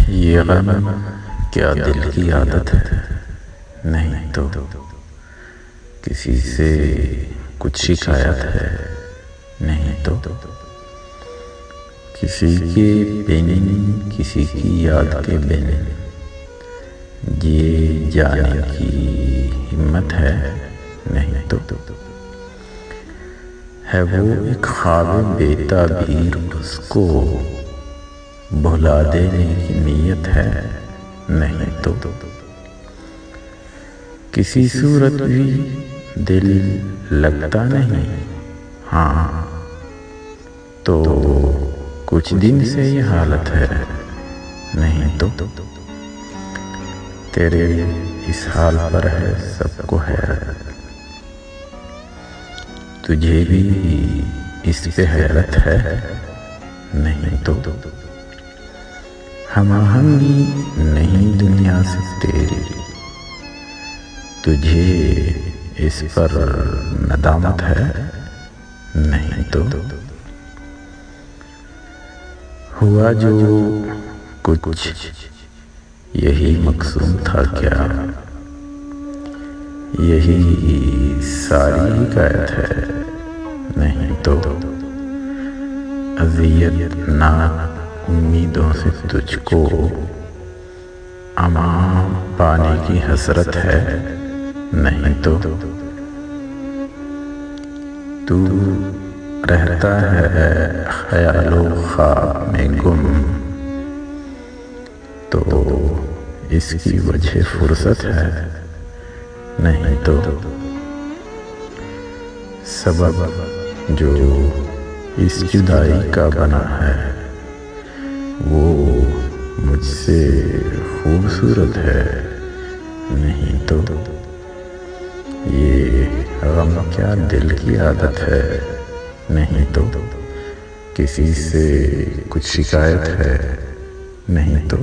یہ غم کیا دل کی عادت ہے؟ نہیں تو کسی سے کچھ شکایت ہے؟ نہیں تو کسی کے بن کسی کی یاد کے بن یہ جانے کی ہمت ہے؟ نہیں تو ہے وہ ایک خواب بے تعبیر، اس کو بھلا دینے کی نیت ہے؟ نہیں تو کسی صورت بھی دل لگتا نہیں؟ ہاں تو کچھ دن سے یہ حالت ہے؟ نہیں تو تیرے اس حال پر ہے سب کو حیرت، تجھے بھی اس پہ حیرت ہے؟ نہیں تو ہم آہنگی نہیں دنیا سے تیری، تجھے اس پر ندامت ہے؟ نہیں تو ہوا جو کچھ یہی مقصود تھا کیا؟ یہی ساری حکایت ہے؟ نہیں تو اذیت ناک امیدوں سے تجھ کو امان پانے کی حسرت ہے؟ نہیں تو تو رہتا ہے خیال و خواب میں گم، تو اس کی وجہ فرصت ہے؟ نہیں تو سبب جو اس جدائی کا بنا ہے وہ مجھ سے خوبصورت ہے؟ نہیں تو یہ غم کیا دل کی عادت ہے؟ نہیں تو کسی سے کچھ شکایت ہے؟ نہیں تو